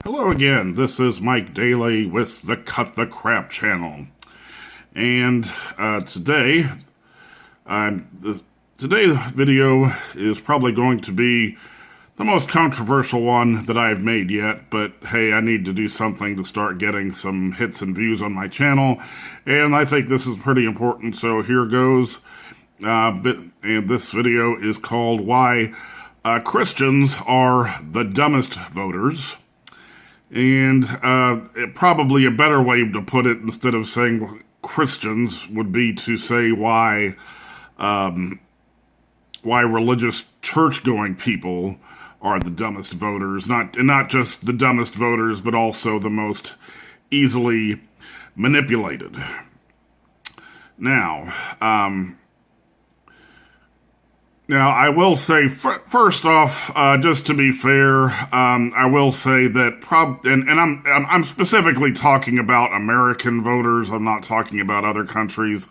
Hello again, this is Mike Daly with the Cut the Crap channel. And today, today's video is probably going to be the most controversial one that I've made yet, but hey, I need to do something to start getting some hits and views on my channel, and I think this is pretty important, so here goes. And this video is called Why Christians Are the Dumbest Voters. And probably a better way to put it, instead of saying Christians, would be to say why religious church-going people are the dumbest voters. Not just the dumbest voters, but also the most easily manipulated. Now, I will say, first off, just to be fair, I will say that I'm specifically talking about American voters. I'm not talking about other countries.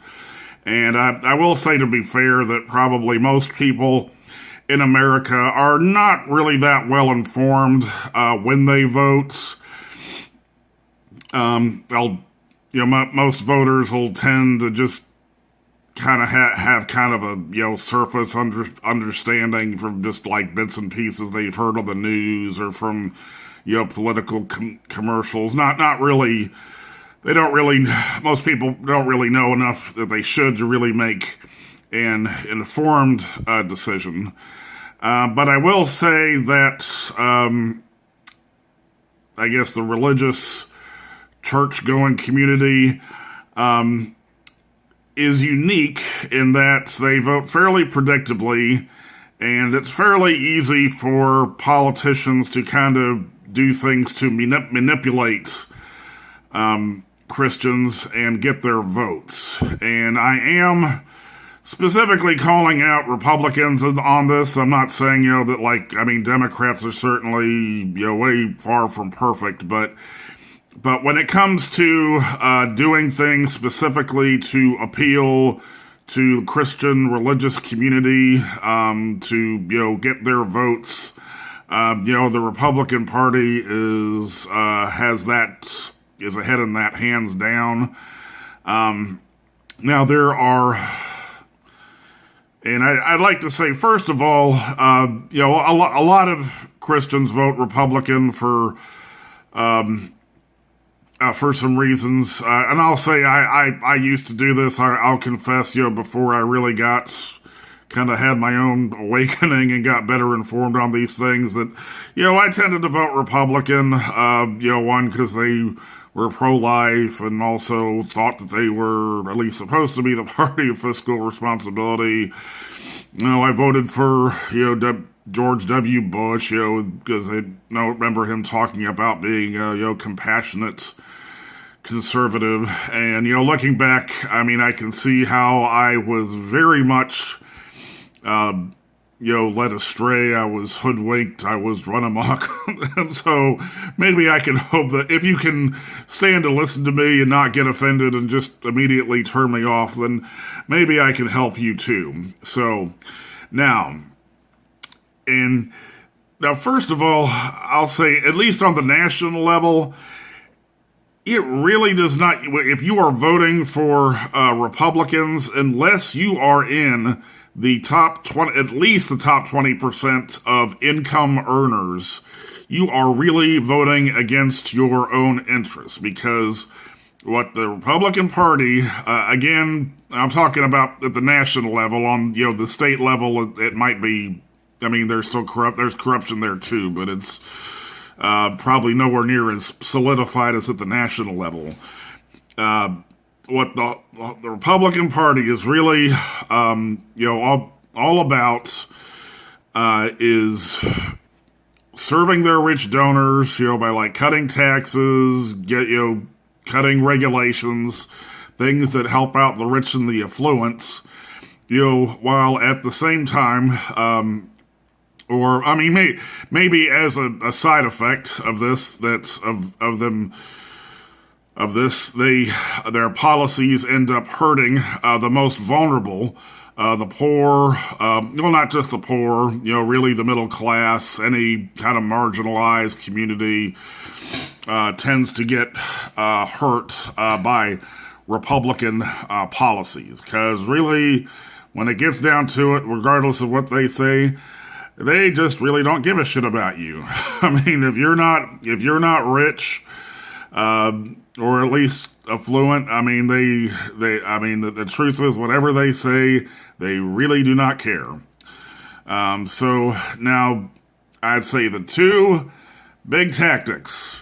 And I will say, to be fair, that probably most people in America are not really that well informed when they vote. Most voters will tend to just kind of have kind of a surface understanding from just like bits and pieces they've heard on the news or from political commercials. Not really. They don't really. Most people don't really know enough that they should to really make an informed decision. But I will say that I guess the religious church-going community is unique in that they vote fairly predictably, and it's fairly easy for politicians to kind of do things to manipulate Christians and get their votes. And I am specifically calling out Republicans on this. I'm not saying, that Democrats are certainly, way far from perfect, but when it comes to doing things specifically to appeal to the Christian religious community, to get their votes, the Republican Party is ahead in that, hands down. Now there are, and I'd like to say, first of all, a lot of Christians vote Republican for some reasons, and I'll say I used to do this. I'll confess, before I really kind of had my own awakening and got better informed on these things, that, I tended to vote Republican, one, because they were pro-life, and also thought that they were at least supposed to be the party of fiscal responsibility. I voted for, George W. Bush, because I remember him talking about being, compassionate conservative. And, looking back, I can see how I was very much, led astray. I was hoodwinked. I was run amok. And so maybe I can hope that if you can stand to listen to me and not get offended and just immediately turn me off, then maybe I can help you too. So now, first of all, I'll say, at least on the national level, it really does not, if you are voting for Republicans, unless you are in the top 20, at least the top 20% of income earners, you are really voting against your own interests, because what the Republican Party, again, I'm talking about at the national level. On, the state level, it might be, there's still there's corruption there too, but it's probably nowhere near as solidified as at the national level. What the Republican Party is really, all about is serving their rich donors, by cutting taxes, cutting regulations, things that help out the rich and the affluent, while at the same time, maybe as a side effect of this, their policies end up hurting the most vulnerable the poor, well, not just the poor, really the middle class, any kind of marginalized community tends to get hurt by Republican policies. Because really, when it gets down to it, regardless of what they say, they just really don't give a shit about you. I mean, if you're not rich, or at least affluent, I mean, the truth is, whatever they say, they really do not care. So now, I'd say the two big tactics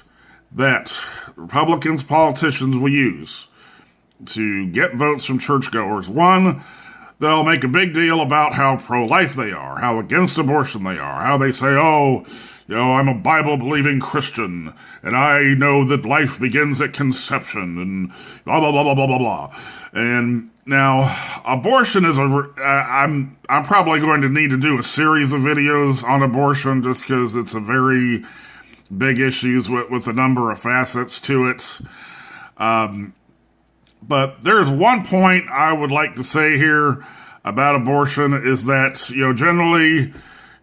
that Republicans politicians will use to get votes from churchgoers. One, they'll make a big deal about how pro-life they are, how against abortion they are, how they say, oh, I'm a Bible-believing Christian, and I know that life begins at conception, and blah, blah, blah, blah, blah, blah, blah. And now, abortion is I'm probably going to need to do a series of videos on abortion, just because it's a very big issue with a number of facets to it. But there's one point I would like to say here about abortion is that, generally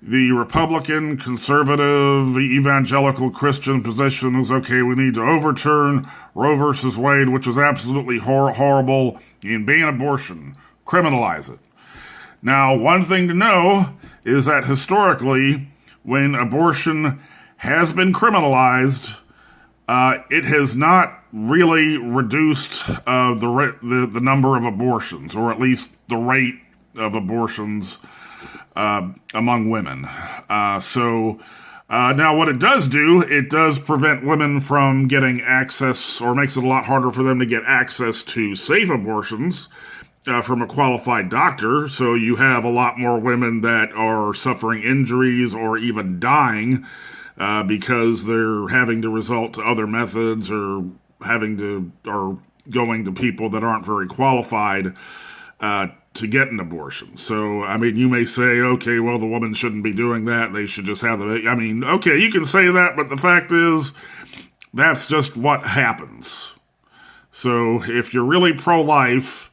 the Republican, conservative, evangelical Christian position is, okay, we need to overturn Roe versus Wade, which is absolutely horrible, and ban abortion, criminalize it. Now, one thing to know is that historically, when abortion has been criminalized, it has not really reduced the number of abortions, or at least the rate of abortions among women. So now what it does do, it does prevent women from getting access, or makes it a lot harder for them to get access to safe abortions from a qualified doctor. So you have a lot more women that are suffering injuries or even dying because they're having to resort to other methods, or going to people that aren't very qualified to get an abortion. So, I mean, you may say, okay, well, the woman shouldn't be doing that. They should just have the, I mean, okay, you can say that, but the fact is, that's just what happens. So, if you're really pro-life,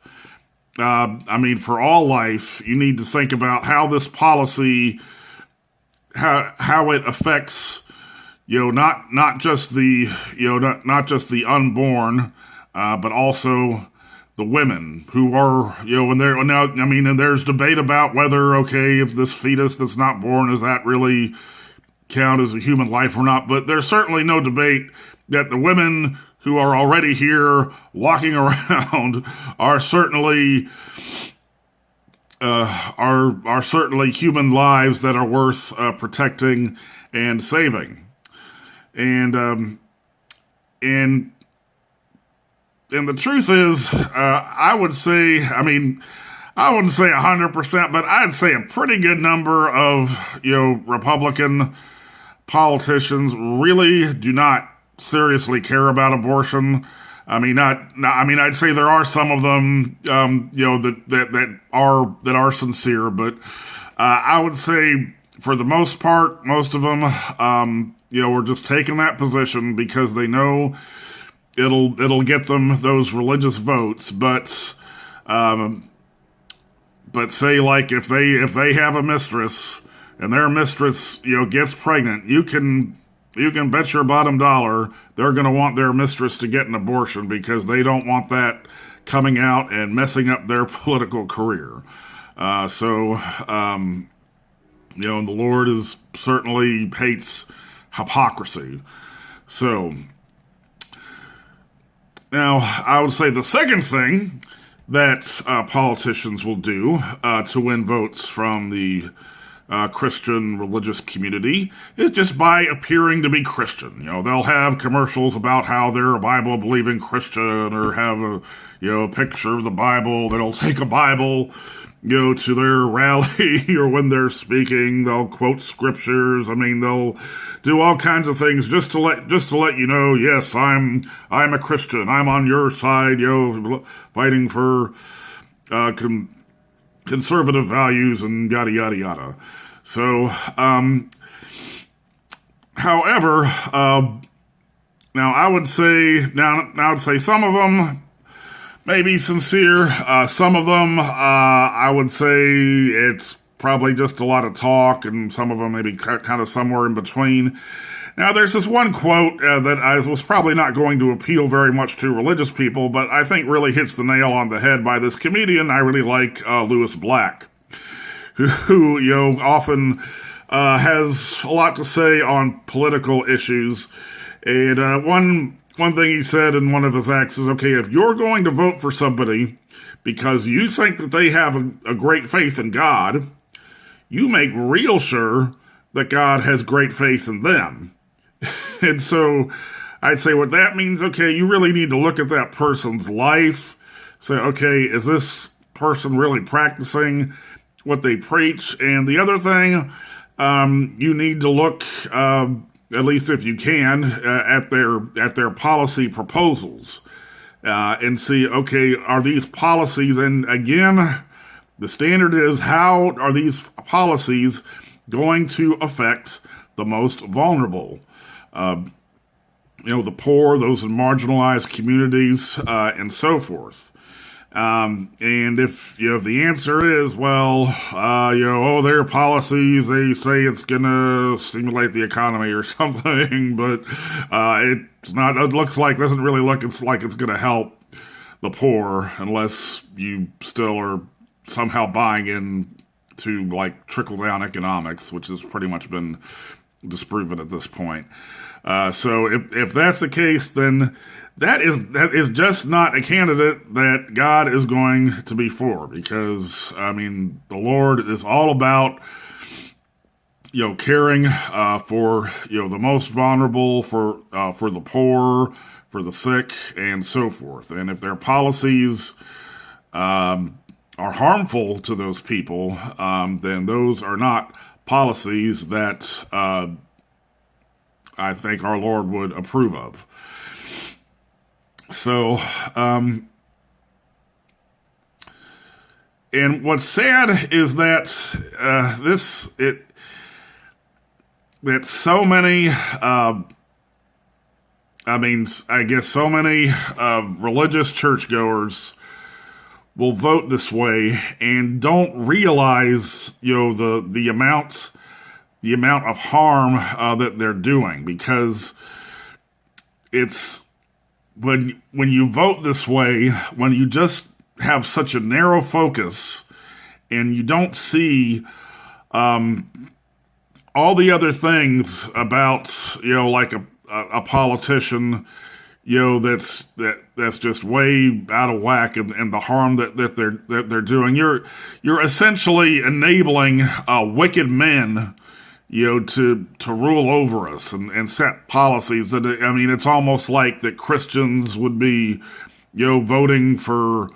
I mean, for all life, you need to think about how this policy, how it affects, not just the, not just the unborn, but also the women who are, and there's debate about whether, okay, if this fetus that's not born, does that really count as a human life or not? But there's certainly no debate that the women who are already here walking around are certainly certainly human lives that are worth protecting and saving. And the truth is, I would say, I wouldn't say 100%, but I'd say a pretty good number of, Republican politicians really do not seriously care about abortion. I'd say there are some of them, that are sincere, but I would say for the most part, most of them, we're just taking that position because they know it'll get them those religious votes. But say, like, if they have a mistress and their mistress, gets pregnant, you can bet your bottom dollar they're going to want their mistress to get an abortion, because they don't want that coming out and messing up their political career. And the Lord certainly hates hypocrisy. So, now, I would say the second thing that politicians will do to win votes from the Christian religious community is just by appearing to be Christian. They'll have commercials about how they're a Bible-believing Christian, or have a picture of the Bible. They'll take a Bible, to their rally, or when they're speaking, they'll quote scriptures. They'll do all kinds of things just to let you know, yes, I'm a Christian. I'm on your side, fighting for conservative values and yada yada yada. So, however, now I would say some of them, may be sincere. Some of them, I would say it's probably just a lot of talk, and some of them maybe kind of somewhere in between. Now, there's this one quote that I was probably not going to appeal very much to religious people, but I think really hits the nail on the head by this comedian I really like, Lewis Black, who often has a lot to say on political issues. And one thing he said in one of his acts is, okay, if you're going to vote for somebody because you think that they have a great faith in God, you make real sure that God has great faith in them. And so I'd say what that means, okay, you really need to look at that person's life. Say, okay, is this person really practicing what they preach? And the other thing, you need to look, at least if you can, at their policy proposals and see, okay, are these policies, and again, the standard is, how are these policies going to affect the most vulnerable? The poor, those in marginalized communities, and so forth. And if the answer is, well, their policies, they say it's gonna stimulate the economy or something, but it's not. It doesn't really look like it's gonna help the poor unless you still are somehow buying in to like trickle down economics, which has pretty much been disproven at this point. So if that's the case, then that is just not a candidate that God is going to be for, because the Lord is all about caring for the most vulnerable, for the poor, for the sick, and so forth. And if their policies are harmful to those people, then those are not policies that I think our Lord would approve of. So, and what's sad is that that so many, I guess so many religious churchgoers will vote this way and don't realize, the amount of harm that they're doing, because it's when you vote this way, when you just have such a narrow focus and you don't see all the other things about like a politician that's just way out of whack, and the harm that they're doing. You're essentially enabling wicked men to rule over us and set policies that, it's almost like that Christians would be, voting for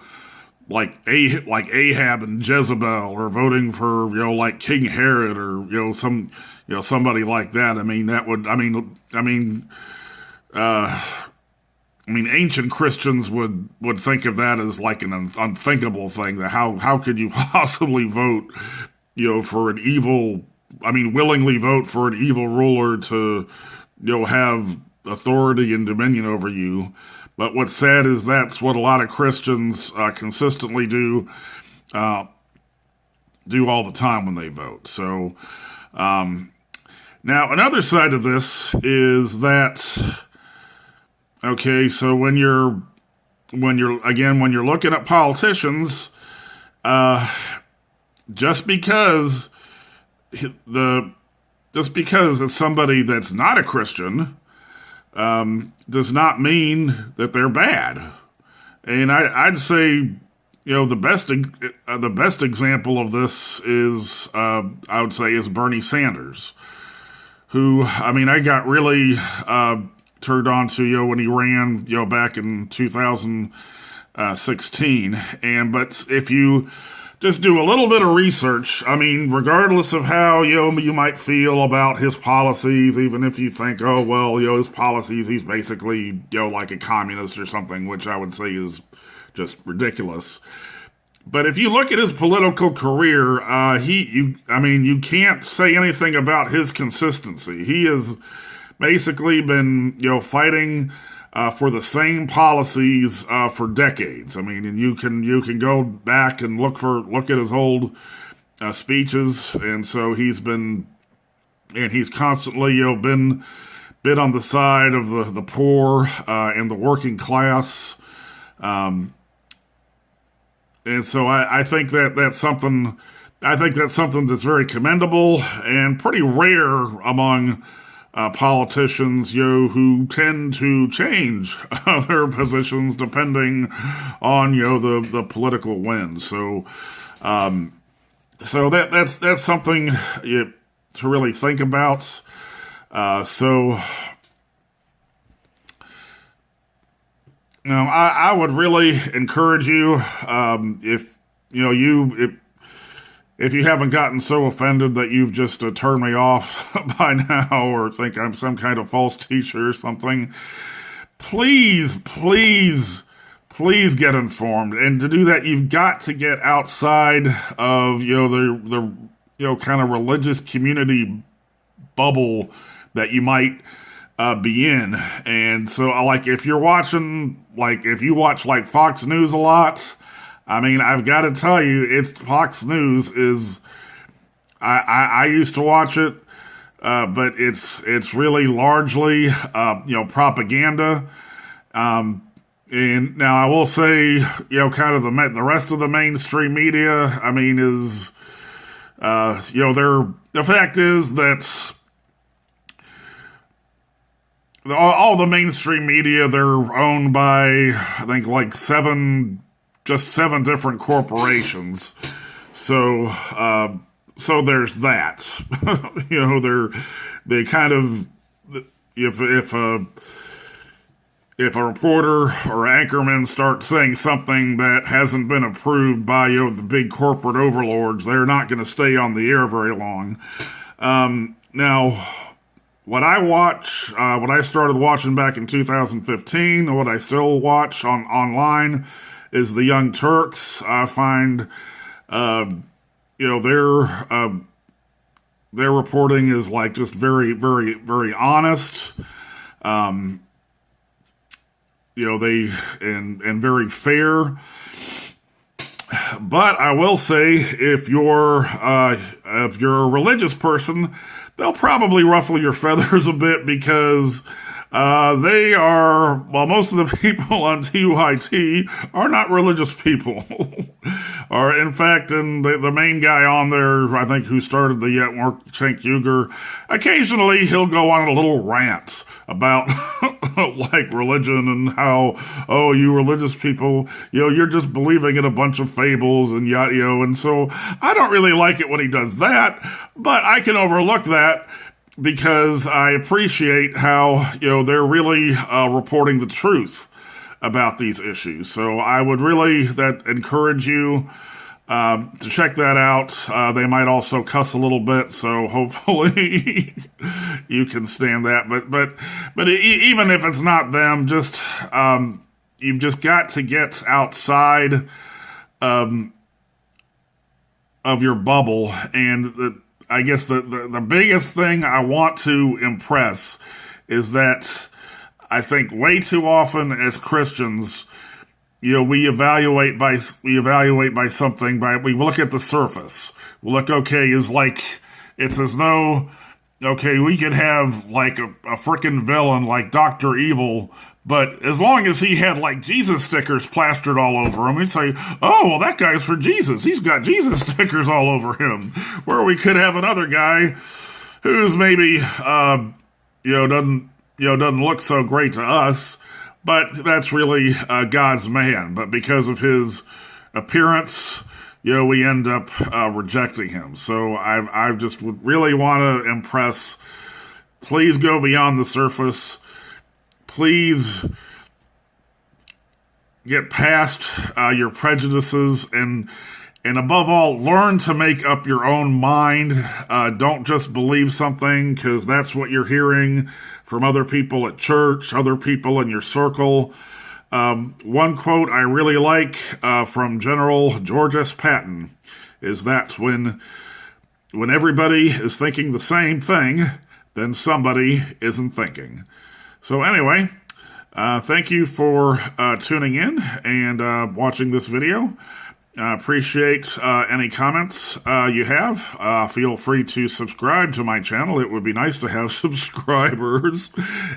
like Ahab and Jezebel, or voting for, like King Herod, or, somebody like that. Ancient Christians would think of that as like an unthinkable thing. That how could you possibly vote, for an evil, willingly vote for an evil ruler to, have authority and dominion over you. But what's sad is that's what a lot of Christians consistently do all the time when they vote. So, now another side of this is that, okay, so when you're looking at politicians, just because it's somebody that's not a Christian, does not mean that they're bad. And I'd say, the best example of this is, I would say, is Bernie Sanders, who, I got really turned on to, when he ran, back in 2016. But if you just do a little bit of research, regardless of how, you might feel about his policies, even if you think, oh, well, his policies, he's basically, like a communist or something, which I would say is just ridiculous. But if you look at his political career, you can't say anything about his consistency. He has basically been, fighting for the same policies for decades. I mean, and you can go back and look at his old speeches, and so he's constantly been on the side of the poor and the working class, and so I think that's something. I think that's something that's very commendable and pretty rare among politicians, who tend to change their positions depending on the political wind. So that's something to really think about. I would really encourage you, if you haven't gotten so offended that you've just turned me off by now, or think I'm some kind of false teacher or something, please get informed. And to do that, you've got to get outside of the kind of religious community bubble that you might be in. And so, if you watch Fox News a lot, I mean, I've got to tell you, Fox News is. I used to watch it, but it's really largely propaganda. And now I will say, kind of the rest of the mainstream media, I mean, is the fact is that all the mainstream media, they're owned by, I think, just seven different corporations. So there's that. They kind of, if a reporter or anchorman starts saying something that hasn't been approved by the big corporate overlords, they're not going to stay on the air very long. Now, what I started watching back in 2015, and what I still watch online, is the Young Turks. I find, their reporting is just very, very, very honest. They and very fair. But I will say, if you're a religious person, they'll probably ruffle your feathers a bit, because most of the people on TYT are not religious people. Or, in fact, and the main guy on there, I think, who started the network, Cenk Uygur, occasionally he'll go on a little rant about religion and how, you religious people, you're just believing in a bunch of fables and and so I don't really like it when he does that, but I can overlook that, because I appreciate how, they're really reporting the truth about these issues. So I would really encourage you to check that out. They might also cuss a little bit, so hopefully you can stand that. But even if it's not them, just you've just got to get outside of your bubble. And I guess the biggest thing I want to impress is that I think way too often as Christians, we evaluate by something, we look at the surface. We look, it's as though, we could have a frickin' villain like Dr. Evil, but as long as he had Jesus stickers plastered all over him, we'd say, oh, well, that guy's for Jesus. He's got Jesus stickers all over him. Where we could have another guy who's maybe, doesn't look so great to us, but that's really God's man. But because of his appearance, we end up rejecting him. So I just would really want to impress. Please go beyond the surface. Please get past your prejudices, and above all, learn to make up your own mind. Don't just believe something because that's what you're hearing from other people at church, other people in your circle. One quote I really like from General George S. Patton is that when everybody is thinking the same thing, then somebody isn't thinking. So anyway, Thank you for tuning in and watching this video. Appreciate any comments you have. Feel free to subscribe to my channel. It would be nice to have subscribers.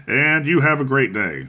And you have a great day.